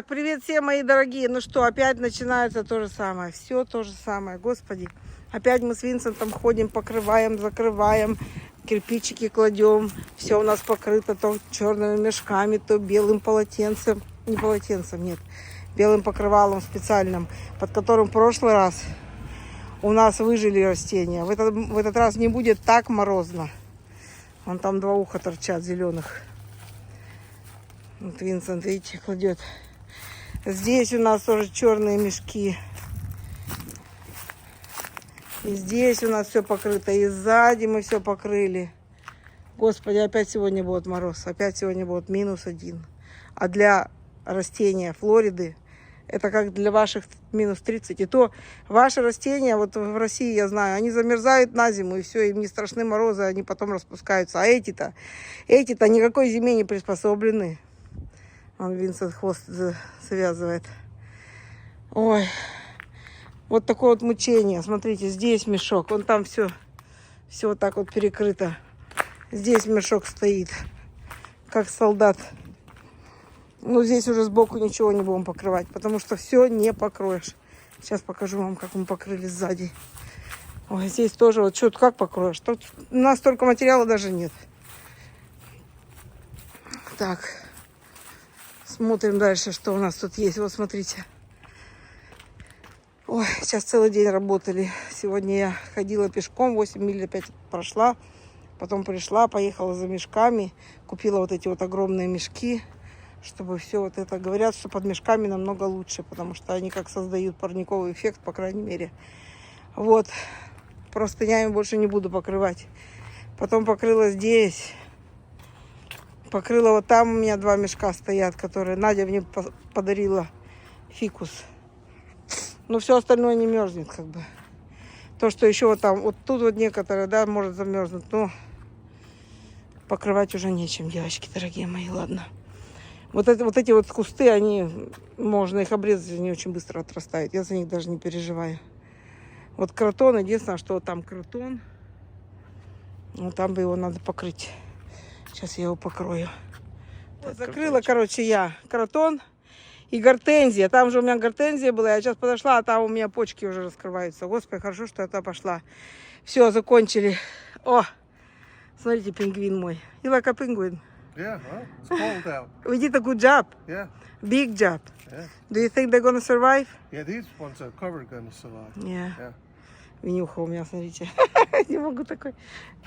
Так, привет всем, мои дорогие. Ну что, опять начинается то же самое. Все то же самое, господи. Опять мы с Винсентом ходим, покрываем, закрываем, кирпичики кладем. Все у нас покрыто то черными мешками, то белым полотенцем. Не полотенцем, нет. Белым покрывалом специальным, под которым в прошлый раз у нас выжили растения. В этот раз не будет так морозно. Вон там два уха торчат зеленых. Вот Винсент, видите, кладет. Здесь у нас тоже черные мешки. И здесь у нас все покрыто. И сзади мы все покрыли. Господи, опять сегодня будет мороз. Опять сегодня будет -1. А для растения Флориды это как для ваших -30. И то ваши растения, вот в России, я знаю, они замерзают на зиму, и все, им не страшны морозы, они потом распускаются. А эти-то никакой зиме не приспособлены. Он Винсент хвост завязывает. Ой, вот такое вот мучение. Смотрите, здесь мешок, вон там все вот так вот перекрыто. Здесь мешок стоит, как солдат. Ну, здесь уже сбоку ничего не будем покрывать, потому что все не покроешь. Сейчас покажу вам, как мы покрыли сзади. Ой, здесь тоже вот что-то как покроешь. Тут у нас столько материала даже нет. Так. Смотрим дальше, что у нас тут есть. Вот смотрите. Ой, сейчас целый день работали. Сегодня я ходила пешком, 8 миль опять прошла. Потом пришла, поехала за мешками. Купила вот эти вот огромные мешки, чтобы все вот это... Говорят, что под мешками намного лучше, потому что они как создают парниковый эффект, по крайней мере. Вот. Простынями больше не буду покрывать. Потом покрыла здесь. Покрыла вот там, у меня 2 мешка стоят, которые Надя мне подарила, фикус. Но все остальное не мерзнет, как бы. То, что еще вот там, вот тут вот некоторые, да, может замерзнуть, но покрывать уже нечем, девочки, дорогие мои, ладно. Вот эти вот кусты, они, можно их обрезать, они очень быстро отрастают. Я за них даже не переживаю. Вот кротон, единственное, что вот там кротон, вот там бы его надо покрыть. Сейчас я его покрою. Вот закрыла, короче, я кротон и гортензия. Там же у меня гортензия была. Я сейчас подошла, а там у меня почки уже раскрываются. Господи, хорошо, что я туда пошла. Все, закончили. О, смотрите, пингвин мой. You like a penguin? Yeah, well, it's cold out. We did a good job. Yeah, Big job. yeah. Do you think they're gonna survive? Yeah, these ones are covered gonna survive. Yeah. Yeah. Винюха у меня, смотрите. Не могу такой.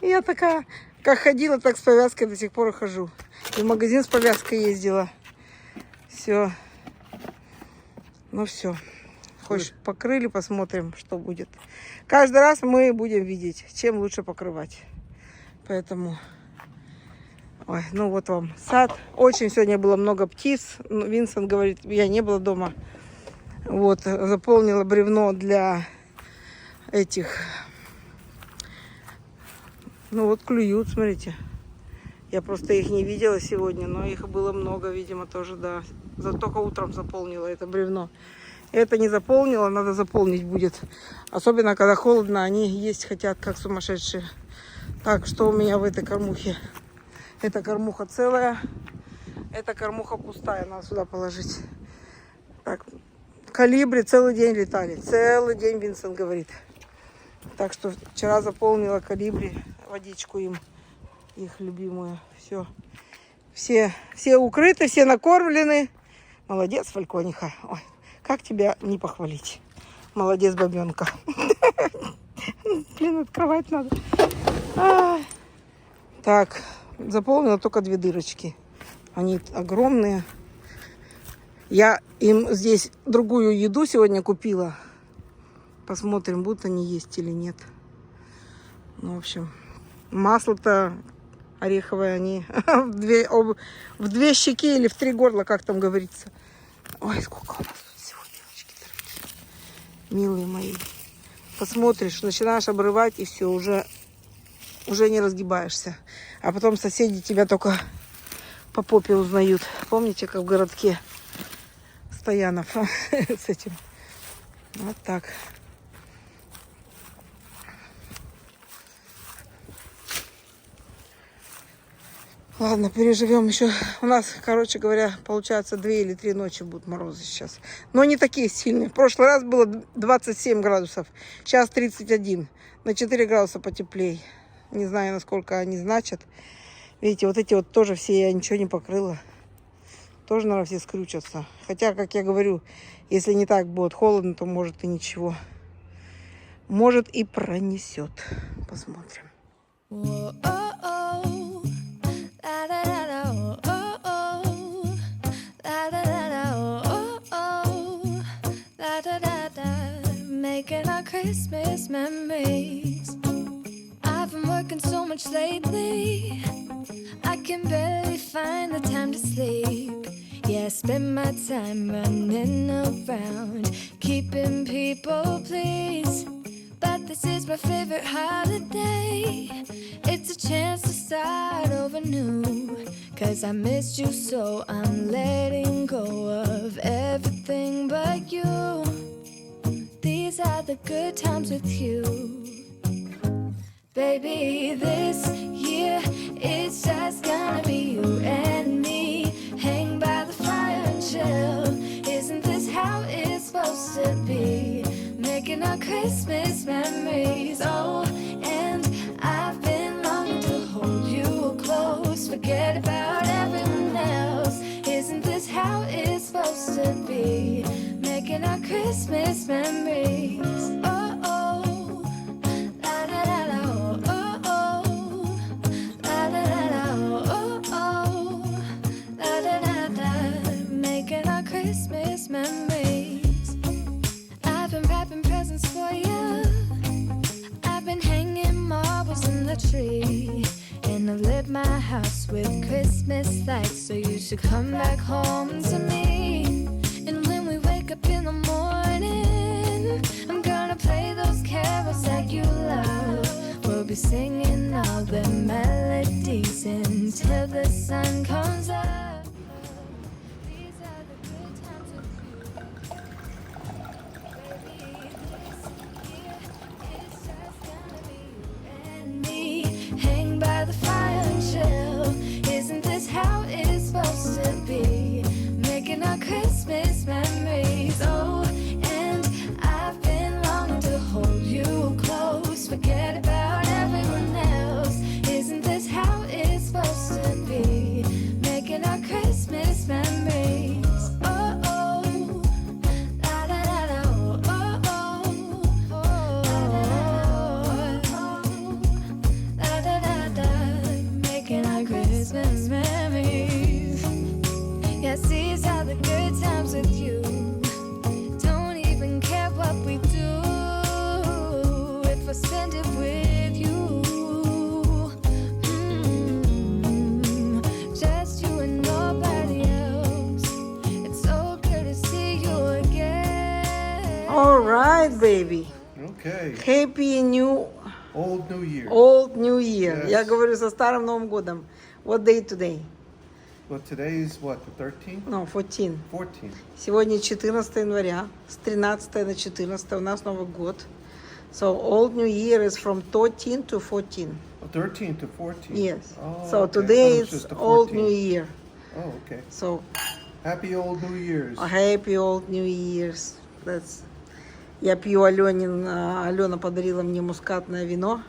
Я такая, как ходила, так с повязкой до сих пор и хожу. И в магазин с повязкой ездила. Все. Ну все. Хочешь, покрыли, посмотрим, что будет. Каждый раз мы будем видеть, чем лучше покрывать. Поэтому... Ой, ну вот вам сад. Очень сегодня было много птиц. Винсент говорит, я не была дома. Вот, заполнила бревно для... этих, ну вот клюют, смотрите. Я просто их не видела сегодня, но их было много, видимо, тоже, да. Только утром заполнила это бревно. Это не заполнила, надо заполнить будет. Особенно, когда холодно, они есть хотят, как сумасшедшие. Так, что у меня в этой кормухе? Эта кормуха целая, эта кормуха пустая, надо сюда положить. Так, колибри целый день летали, целый день, Винсент говорит. Так что вчера заполнила колибри, водичку им, их любимую. Все укрыты, все накормлены. Молодец, Фалькониха. Ой, как тебя не похвалить. Молодец, бабенка. Блин, открывать надо. Так, заполнила только 2 дырочки. Они огромные. Я им здесь другую еду сегодня купила. Посмотрим, будут они есть или нет. Ну, в общем, масло-то ореховое они в 2 щеки или в 3 горла, как там говорится. Ой, сколько у нас тут всего, девочки дорогие. Милые мои. Посмотришь, начинаешь обрывать, и все, уже не разгибаешься. А потом соседи тебя только по попе узнают. Помните, как в городке Стоянов с этим? Вот так. Ладно, переживем еще. У нас, короче говоря, получается 2 или 3 ночи будут морозы сейчас. Но не такие сильные. В прошлый раз было 27 градусов. Сейчас 31. На 4 градуса потеплее. Не знаю, насколько они значат. Видите, вот эти вот тоже все я ничего не покрыла. Тоже, наверное, все скрючатся. Хотя, как я говорю, если не так будет холодно, то может и ничего. Может и пронесет. Посмотрим. Making our Christmas memories. I've been working so much lately, I can barely find the time to sleep. Yeah, I spend my time running around, keeping people pleased. But this is my favorite holiday. It's a chance to start over new. 'Cause I missed you, so I'm letting go of everything but you. These are the good times with you. Baby, this year it's just gonna be you and me. Hang by the fire and chill. Isn't this how it's supposed to be? Making our Christmas memories. Oh, and I've been longing to hold you close. Forget about everyone else. Isn't this how it's supposed to be? Making our Christmas memories. Oh, oh, la da da da, oh, oh, la da da da, oh, oh, la da da da. Making our Christmas memories. I've been wrapping presents for you. I've been hanging marbles in the tree. And I've lit my house with Christmas lights. So you should come back home to me. And when we wake up in the morning, I'm gonna play those carols that you love. We'll be singing all the melodies until the sun comes up. These are the good times with you. Baby, this year it's just gonna be you and me. Hang by the fire and chill. Isn't this how it's supposed to be? Making our Christmas memories. Oh, and I've been longing to hold you close. Forget about everyone else. Isn't this how it's supposed to be? Making our Christmas memories. Oh, oh, la da da da, oh, oh, oh, la da da da. Making our Christmas memories. Yes, these are the good times with you. Don't even care what we do if I spend it with you. Just you and nobody else. It's so good to see you again. All right, baby. Okay. Happy New Old New Year. Old New Year. Yes. Я говорю со Старым Новым годом. What day today? Well, today's what, the 13th? No, 14. 14th. Сегодня 14 января. С 13 на 14 у нас Новый год. So Old New Year is from 13 to 14. Oh, 13 to 14. Yes. Oh, So okay. today I thought it was it's just the Old 14th. New Year. Oh, okay. So Happy Old New Year's. Happy Old New Year's. That's... Я пью Алена подарила мне мускатное вино.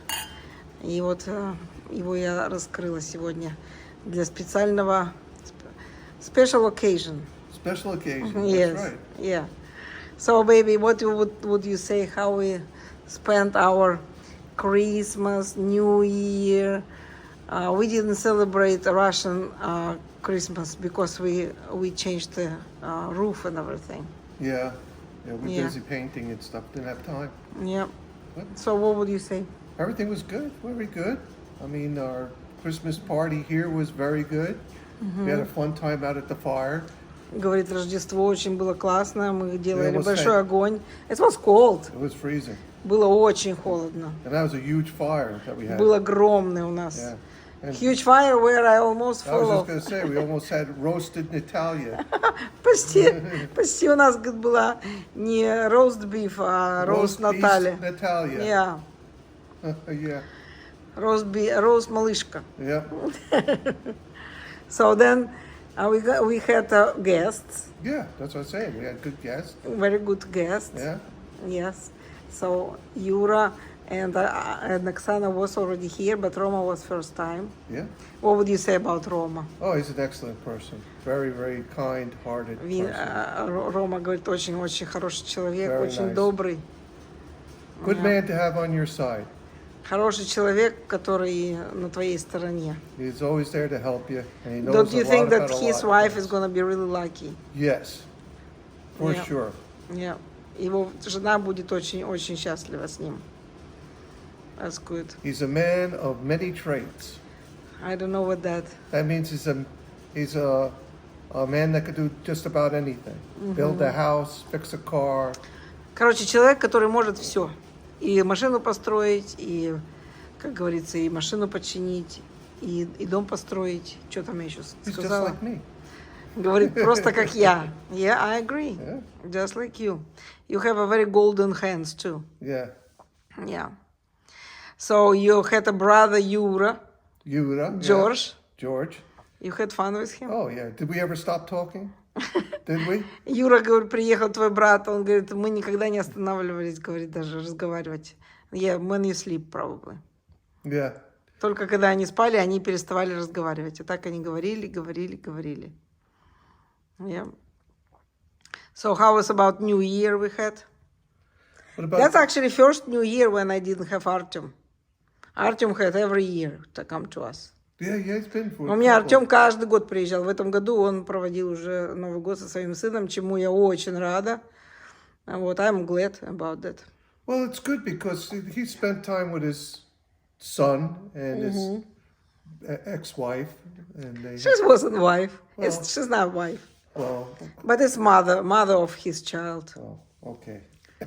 И вот его я раскрыла сегодня для специального special occasion. Special occasion. Yes. That's right. Yeah. So, baby, what would you say how we spent our Christmas, New Year? We didn't celebrate Russian Christmas because we changed the roof and everything. Yeah. Yeah, we're Yeah. busy painting and stuff. Didn't have time. Yeah. What? So, what would you say? Everything was good. Very good. I mean, our Christmas party here was very good. We had a fun time out at the fire. Говорит, Рождество очень было классно. Мы делали almost большой had- огонь. It was cold. It was freezing. Было очень холодно. And that was a huge fire that we had. Был огромный у нас. Yeah. And Huge fire where I almost I was fell just off. going to say, we almost had roasted Natalia. Почти у нас говорит, была не roast beef, а roast beef Наталья. Natalia. Yeah. Yeah. Roast малышка. Yeah. So then we had guests, Yeah, that's what I'm saying. We had good guests. very good guests. Yeah. Yes. So Yura and Oksana was already here, but Roma was first time. Yeah. What would you say about Roma? Oh, he's an excellent person. Very, very kind-hearted person. Рома говорит, очень-очень хороший человек, Very очень nice. добрый. Good man to have on your side. Хороший человек, который на твоей стороне. He's always there to help you, and he knows Don't you a think lot that about a his lot of wife things. is going to be really lucky? Yes, for Yeah. sure. Yeah. Его жена будет очень-очень счастлива с ним. That's good. He's a man of many traits. I don't know what that. That means he's a man that could do just about anything. Build a house, fix a car. Короче, человек, который может все. И машину построить, и, как говорится, и машину починить, и дом построить. Что там я еще He's just сказала? like me. Говорит, просто как я. Yeah, I agree. Yeah. Just like you. You have a very golden hands too. Yeah. Yeah. So you had a brother, Yura, Yura. yeah. George. George. You had fun with him? Oh yeah. Did we ever stop talking? Did we? Юра, говорит, приехал твой брат, он говорит, мы никогда не останавливались, говорит, даже разговаривать. Yeah, when you sleep, probably. Yeah. Только когда они спали, они переставали разговаривать. И так они говорили. Yeah. So how was about New Year we had? What about That's actually first New Year when I didn't have Artyom. Artyom had every year to come to us. Yeah, it's been for. У меня Артем каждый год приезжал. В этом году он проводил уже Новый год со своим сыном, чему я очень рада. Вот, I'm glad about that. Well, it's good because he spent time with his son and his ex-wife, and they. She wasn't wife. Well- She's not wife. Well, But it's mother of his child. okay.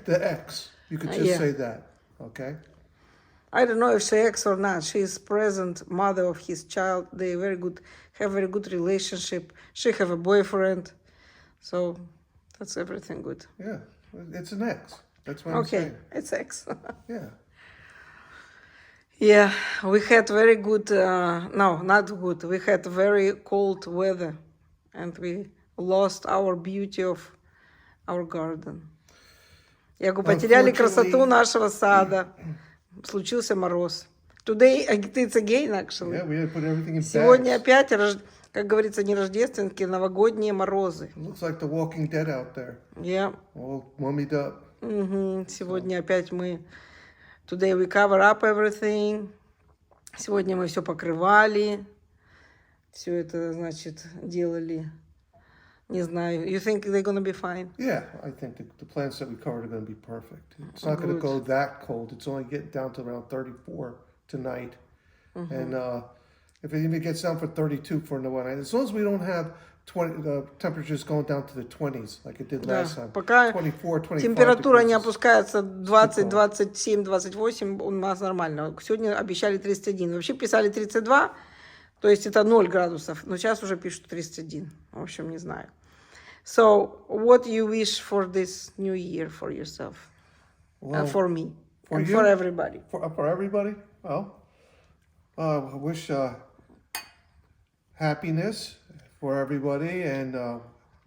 The ex. You could just Yeah. say that. Okay. I don't know if she ex or not. She is present mother of his child. They have very good relationship. She have a boyfriend. So that's everything good. Yeah. It's an ex. That's what I'm Okay, saying. it's ex. Yeah. Yeah, we had very good, no, not good. We had very cold weather and we lost our beauty of our garden. Я говорю, потеряли красоту нашего сада. Случился мороз. Today it's again, actually. Yeah, we had to put everything in Сегодня bags. опять, как говорится, не рождественские, новогодние морозы. It looks like the Walking Dead out there, Yeah. all mummied up. Сегодня опять мы... Today we cover up everything. Сегодня мы все покрывали. Все это, значит, делали. Не знаю. You think they're gonna be fine? Yeah, I think the plants that we covered are going to be perfect. It's not going to go that cold. It's only getting down to around 34 tonight. And if it even gets down for 32 for the one night, as long as we don't have the temperatures going down to the 20s like it did Да. last time. Пока 24, 25 температура не degrees. опускается 20, 27, 28, у нас нормально. Сегодня обещали 31. Вообще писали 32, то есть это 0 градусов. Но сейчас уже пишут 31. В общем, не знаю. So, what you wish for this new year for yourself? Well, For me. for and you? for everybody. For everybody, well, I wish happiness for everybody and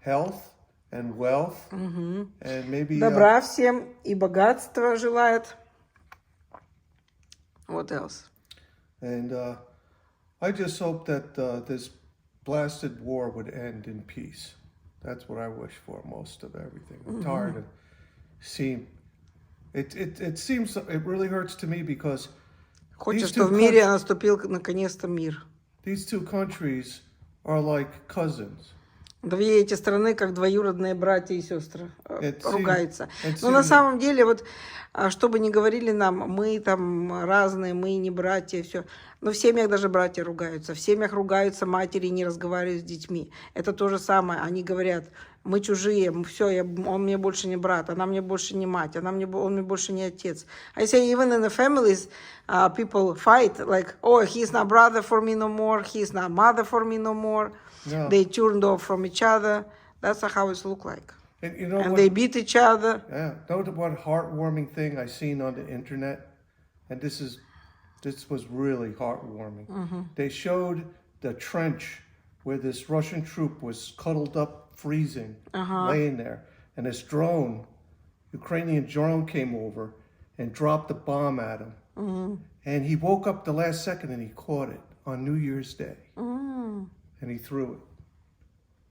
health and wealth and maybe Добра всем и богатства желает. What else? and I just hope that this blasted war would end in peace. That's what I wish for most of everything. I'm tired of seeing it seems it really hurts to me because Хочет, These что two в мире наступил наконец-то мир. these two countries are like cousins. Две эти страны, как двоюродные братья и сестры, Это ругаются. это Но на сильно. самом деле, вот, что бы ни говорили нам, мы там разные, мы не братья, все. Но в семьях даже братья ругаются. В семьях ругаются матери и не разговаривают с детьми. Это то же самое. Они говорят, мы чужие, все, он мне больше не брат, она мне больше не мать, он мне больше не отец. I say even in the families, people fight, like, oh, he's not brother for me no more, he's not mother for me no more. Yeah. They turned off from each other. That's how it look like. And you know And what? they beat each other. Yeah, know what heartwarming thing I seen on the internet, and this was really heartwarming. They showed the trench where this Russian troop was cuddled up, freezing, laying there, and this Ukrainian drone came over and dropped a bomb at him. And he woke up the last second and he caught it on New Year's Day. And he threw it.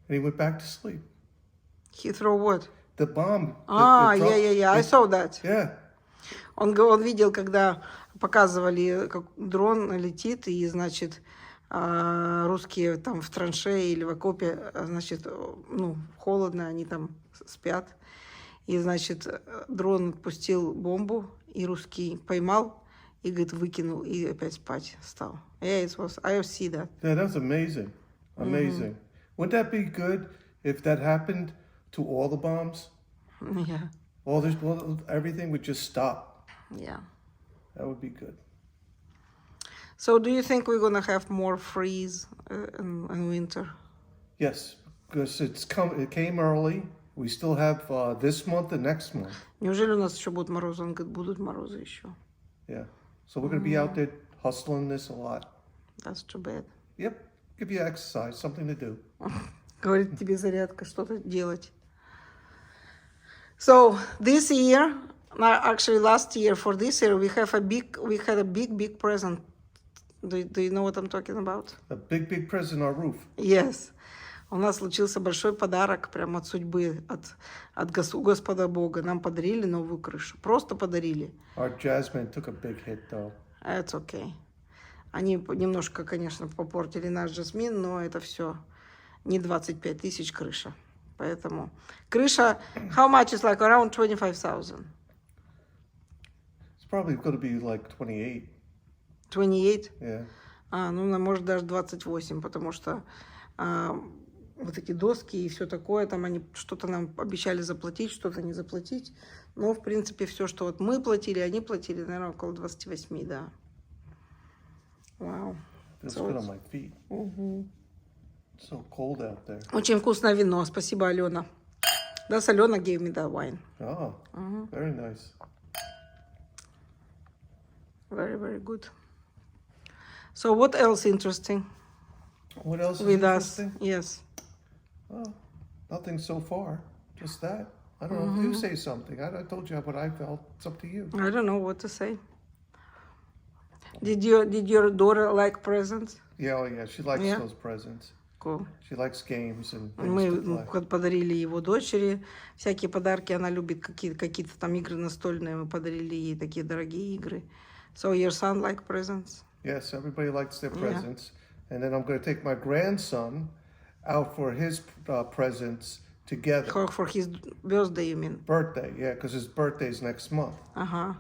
And he went back to sleep. He threw what? The bomb. I saw that. Yeah. Он видел, когда показывали, как дрон летит, и, значит, русские там в траншее или в окопе, значит, ну, холодно, они там спят. И, значит, дрон отпустил бомбу, и русский поймал, и, говорит, выкинул, и опять спать стал. Yeah, it was, I see that. Yeah, that's amazing. Amazing. Wouldn't that be good if that happened to all the bombs? Yeah, Everything would just stop. yeah. That would be good. So do you think we're gonna have more freeze in winter? Yes, because it came early. We still have this month and next month. Неужели у нас еще будут морозы? Он говорит, будут морозы еще. Yeah. So we're going to be out there hustling this a lot. That's too bad. Yep. Give you exercise, something to do. Говорит, тебе зарядка, что-то делать. So this year, actually last year, for this year, we had a big present. Do you know what I'm talking about? A big present on our roof. Yes. У нас случился большой подарок прямо от судьбы, от Господа Бога. Нам подарили новую крышу. Просто подарили. Our Jasmine took a big hit, though. It's okay. Они немножко, конечно, попортили наш Жасмин, но это все не 25 тысяч крыша. Поэтому крыша, how much is like around 25,000? It's probably going to be like 28. 28? Yeah. Ну, может, даже 28, потому что вот эти доски и все такое, там они что-то нам обещали заплатить, что-то не заплатить. Но, в принципе, все, что вот мы платили, они платили, наверное, около 28, да. Вау. Feels good on my feet. It's so cold out there. Очень вкусное вино. Спасибо, Алена. That's Alena gave me that wine. Oh, very nice. Very, very good. So what else interesting What else is with us? interesting? Yes. Oh, nothing so far. Just that. I don't know. You say something. I told you what I felt. It's up to you. I don't know what to say. Did your daughter like presents? Yeah, oh yeah. She likes Yeah. those presents. Cool. She likes games and things to Мы play. подарили его дочери всякие подарки. Она любит какие-то там игры настольные. Мы подарили ей такие дорогие игры. So your son like presents? Yes, everybody likes their presents. And then I'm going to take my grandson out for his presents together. For his birthday, you mean? Birthday, yeah, because his birthday's next month. Ага.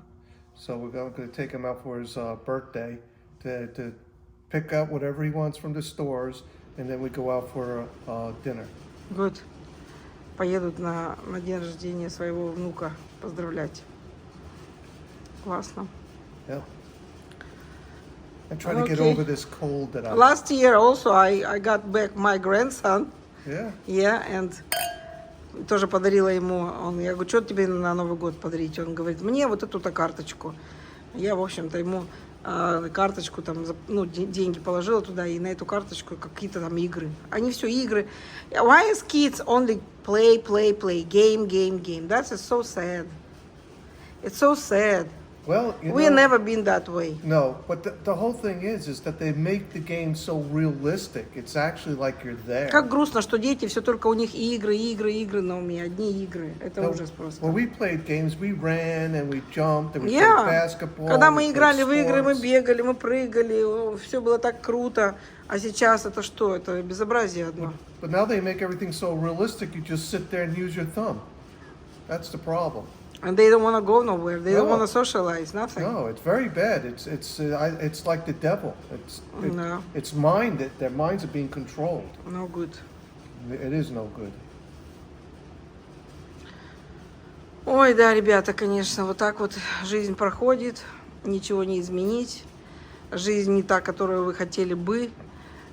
So we're going to take him out for his birthday to pick out whatever he wants from the stores, and then we go out for dinner. Good. Поедут на день рождения своего внука поздравлять. Классно. Yep. I'm trying to get Okay. over this cold that I... Last year also I got back my grandson. Yeah. Yeah, and тоже подарила ему. Я говорю, что тебе на Новый год подарить? Он говорит, мне вот эту-то карточку. Я, в общем-то, ему карточку, там, ну, деньги положила туда, и на эту карточку какие-то там игры. Они все игры. Why is kids only play, game? That's so sad. It's so sad. Well, you We've know... never been that way. No, but the whole thing is that they make the game so realistic. It's actually like you're there. Как грустно, что дети, все только у них игры на уме, одни игры. Это ужас просто. When we played games, we ran and we jumped and we played Yeah. basketball. Когда we мы played играли в игры, мы sports. бегали, мы прыгали, все было так круто. А сейчас это что? Это безобразие одно. But now they make everything so realistic, you just sit there and use your thumb. That's the problem. And they don't want to go nowhere. They don't No. want to socialize, nothing. No, it's very bad. It's like the devil. No. It's mind that their minds are being controlled. No good. It is no good. Ой, да, ребята, конечно, вот так вот жизнь проходит, ничего не изменить. Жизнь не та, которую вы хотели бы.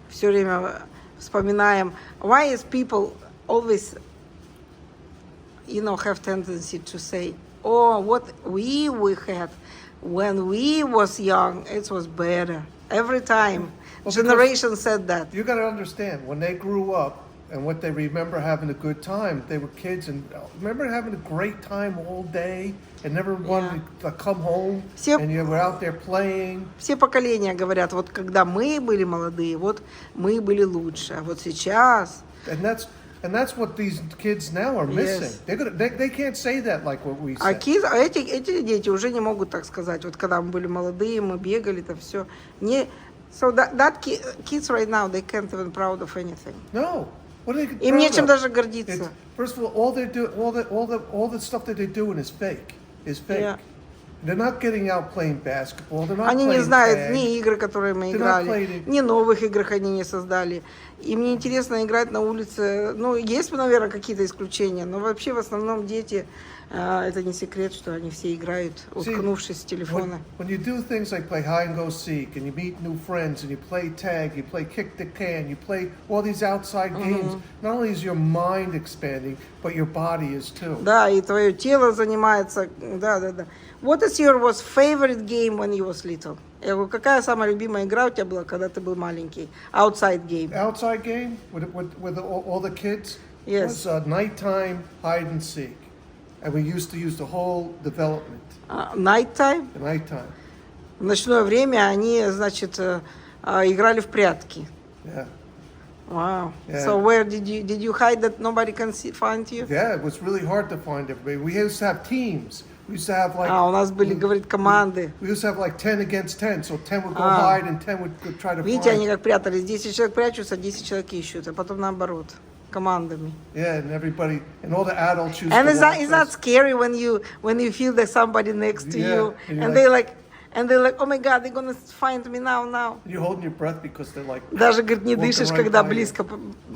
Все время вспоминаем. Why is people always, have tendency to say, oh, what we had when we was young, it was better. Every time. Well, Generation said that. You got to understand, when they grew up and what they remember having a good time, they were kids and remember having a great time all day and never wanted to come home Все- and you were out there playing. Все поколения говорят, вот когда мы были молодые, вот мы были лучше. А вот сейчас... And that's what these kids now are missing. Yes. They can't say that like what we А say. эти дети уже не могут так сказать. Вот когда мы были молодые, мы бегали, там все. Не... So kids right now, they can't even proud of anything. No. What are they Им proud нечем of? даже гордиться. It's, first of all all the stuff that they're doing is fake. Yeah. They're not getting out playing basketball. They're not Они не playing знают tag. ни игры, которые мы They're not играли, playing- ни новых игр они не создали. Им не интересно играть на улице. Ну, есть, наверное, какие-то исключения, но вообще в основном дети, это не секрет, что они все играют, уткнувшись в телефоны. When you do things like play hide and go seek, and you meet new friends, and you play tag, you play kick the can, you play all these outside games, not only is your mind expanding, but your body is too. Да, и твое тело занимается. Да. What is your was favorite game when you was little? Я говорю, какая самая любимая игра у тебя была, когда ты был маленький? Outside game. Outside game with all the kids Yes. was nighttime hide and seek, and we used to use the whole development. Night time. The nighttime, В ночное время они, значит, играли в прятки. yeah, Wow. Yeah. So where did you hide that nobody can find you? yeah. It was really hard to find everybody. We used to have teams. We used to have like. У нас были, говорит, команды. We used to have like 10 against 10, so 10 would go hide and 10 would go try to Видите, они find. как прятались. 10 человек прячутся, 10 человек ищут, а потом наоборот, командами. Yeah, and everybody, and all the adults used And to it's watch not us. scary when you feel that somebody next to Yeah, you, and you're and they're like, oh my God, they're gonna find me now. You're holding your breath because they're like. Даже, говорит, не walking дышишь, right когда by you. близко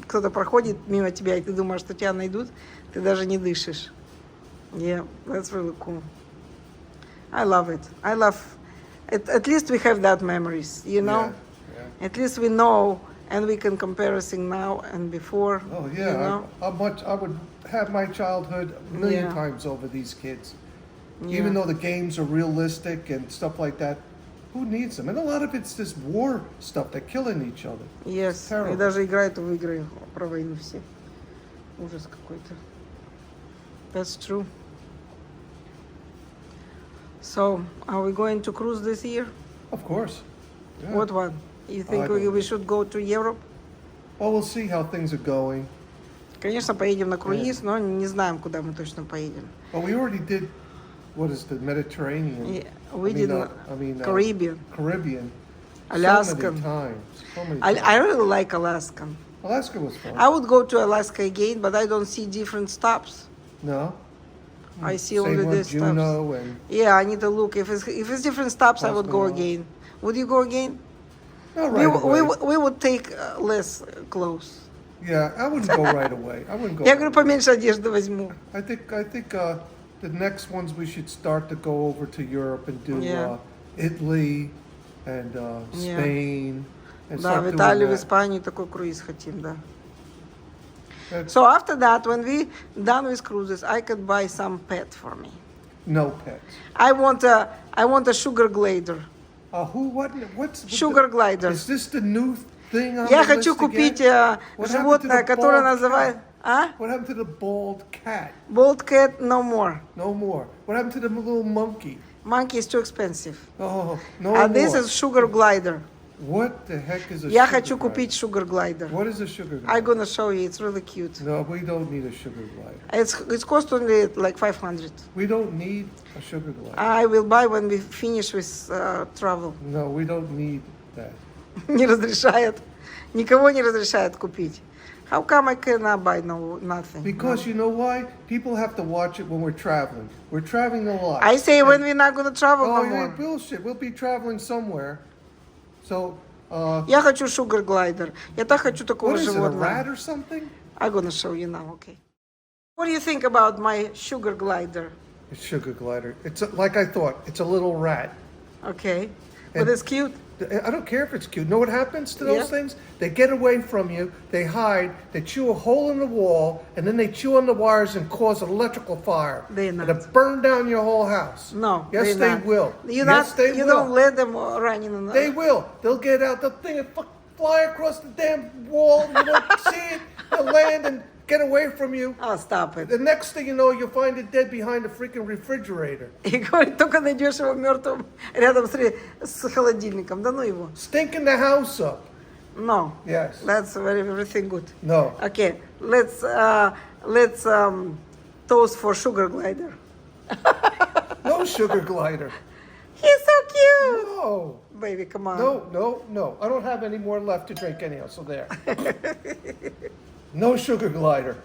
кто-то проходит мимо тебя, и ты думаешь, что тебя найдут, ты даже не дышишь. Yeah, that's really cool. I love it. I love. At least we have that memories, you know. Yeah. At least we know, and we can comparison now and before. Oh You yeah, know? I would have my childhood a million Yeah. times over these kids. Yeah. Even though the games are realistic and stuff like that, who needs them? And a lot of it's this war stuff. They're killing each other. Yes. Terrible. И даже играют в игры про войну все. Ужас какой-то. That's true. So, are we going to cruise this year? Of course. Yeah. What one? You think I don't we should go to Europe? Well, we'll see how things are going. Конечно, поедем на круиз, но не знаем, куда мы точно поедем. Well, we already did. What is the Mediterranean? Yeah, we did Caribbean. Caribbean. So Alaskan. many times. So many I times. really like Alaskan. Alaska was fun. I would go to Alaska again, but I don't see different stops. No. I see Same only one, the stops. Juneau and Yeah, I need to look. If it's different stops, I would go Cosmo. again. Would you go again? not right away. We would take less clothes. Yeah, I wouldn't go right away. I wouldn't go. Я right говорю, away. поменьше одежды возьму. I think the next ones we should start to go over to Europe and do Yeah. Italy and Yeah. Spain and Да, start в doing Италию, в that. Испанию такой круиз хотим, да. That's- So after that, when we done with cruises, I could buy some pet for me. no pets. I want a sugar glider. What's Sugar glider. Is this the new thing on Я the хочу list купить again? What happened to животное, the которое bald называется... cat? What happened to the bald cat? Bald cat, no more. No more. What happened to the little monkey? Monkey is too expensive. Oh, no А more. this is sugar glider. What the heck is a Я sugar хочу glider? купить sugar glider. What is a sugar glider? I'm gonna show you. It's really cute. No, we don't need a sugar glider. It's cost only like 500. We don't need a sugar glider. I will buy when we finish with travel. No, we don't need that. Не разрешает. Никого не разрешает купить. How come I cannot buy nothing? Because you know why? People have to watch it when we're traveling. We're traveling a lot. I say when we're not gonna travel Oh, no yeah, more. bullshit. We'll be traveling somewhere. So, Я хочу sugar glider. Я так хочу такого what is it, a животного. rat or something? I'm gonna show you now, okay. What do you think about my sugar glider? It's sugar glider. It's like I thought. It's a little rat. Okay. But And- it's cute. I don't care if it's cute. Know what happens to those Yeah. things? They get away from you, they hide, they chew a hole in the wall, and then they chew on the wires and cause an electrical fire. They're And not. it'll burn down your whole house. No, Yes, they're they not. will. You Yes, not. they You will. don't let them run in. They will. They'll get out. The thing will fly across the damn wall. You won't see it. They'll land and get away from you. Oh, stop it. The next thing you know, you'll find it dead behind the freaking refrigerator. И говорит, только найдешь его мертвым рядом с холодильником. Да ну его. Stinking the house up. No. Yes. That's everything good. No. Okay, let's toast for Sugar Glider. No sugar glider. He's so cute. No. Baby, come on. No. I don't have any more left to drink anyhow, so there. No sugar glider.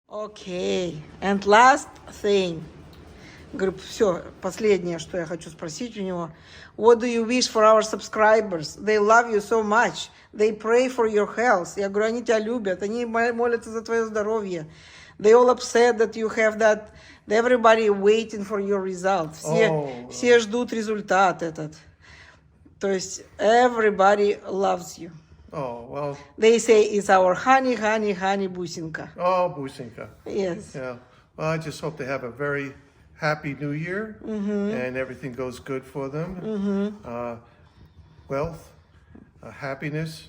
Okay, and last thing. Говорю, все, последнее, что я хочу спросить у него. What do you wish for our subscribers? They love you so much. They pray for your health. Я говорю, они тебя любят, они молятся за твое здоровье. They all upset that you have that. Everybody waiting for your result. Все ждут результат этот. То есть everybody loves you. Oh, well. They say it's our honey, honey, honey, Бусинка. Oh, Businka. Yes. Yeah. Well, I just hope they have a very happy new year and everything goes good for them. Wealth, happiness,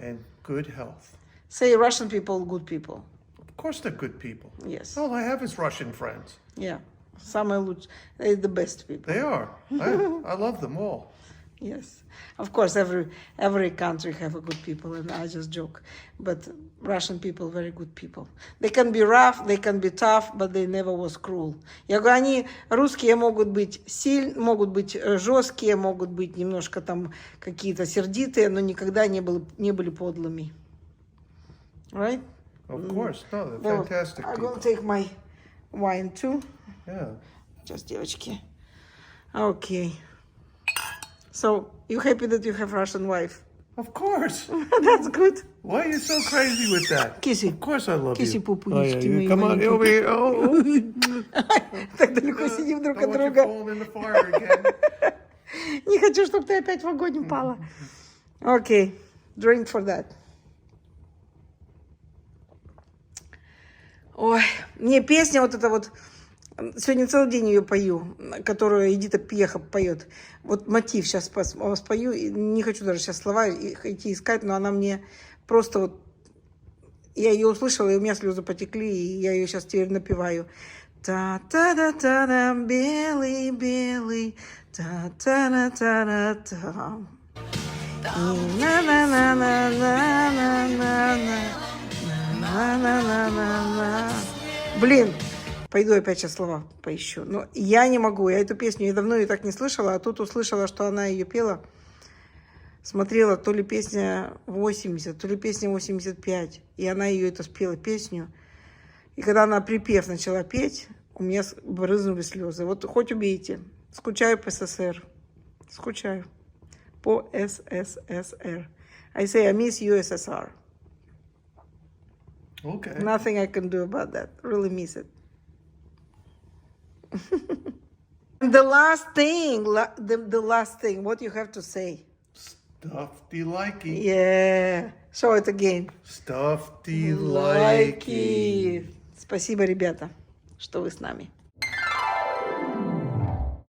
and good health. Say Russian people, good people. Of course, they're good people. Yes. All I have is Russian friends. Yeah. Самые лучшие. They're the best people. They are. I love them all. Yes. Of course, every country have a good people, and I just joke. But Russian people, very good people. They can be rough, they can be tough, but they never was cruel. Я говорю, они, русские, могут быть могут быть жесткие, могут быть немножко там какие-то сердитые, но никогда не были подлыми. Right? Of course. No, they're fantastic I'm people. gonna take my wine too. Yeah. Сейчас, девочки. Okay. So, you happy that you have Russian wife? Of course. That's good. Why are you so crazy with that? Kissy. Of course I love Киси you. пупунечки мои Come on маленькие. over here. Oh. Так далеко сидим друг Don't от want you друга. falling in the fire again. Не хочу, чтобы ты опять в огонь упала. Okay, drink for that. Ой, мне песня вот эта вот, сегодня целый день ее пою, которую Эдита Пьеха поет. Вот мотив сейчас спою, и не хочу даже сейчас слова идти искать, но она мне Просто вот я ее услышала, и у меня слезы потекли, и я ее сейчас теперь напеваю. Та-та-да-та-да, белый, белый, та-та-да-та-да-та. На-на-на-на-на-на-на-на-на-на-на-на. Блин, пойду опять сейчас слова поищу. Но я не могу, я эту песню, я давно ее так не слышала, а тут услышала, что она ее пела. Смотрела, то ли песня 80, то ли песня 85. И она ее это спела, песню. И когда она припев начала петь, у меня брызнули слезы. Вот хоть убейте. Скучаю по СССР. Скучаю. По СССР. I say I miss USSR. Okay. Nothing I can do about that. Really miss it. The last thing, the last thing, what you have to say? Stuffy likey. Yeah. Show it again. Stuffy likey. Спасибо, ребята, что вы с нами.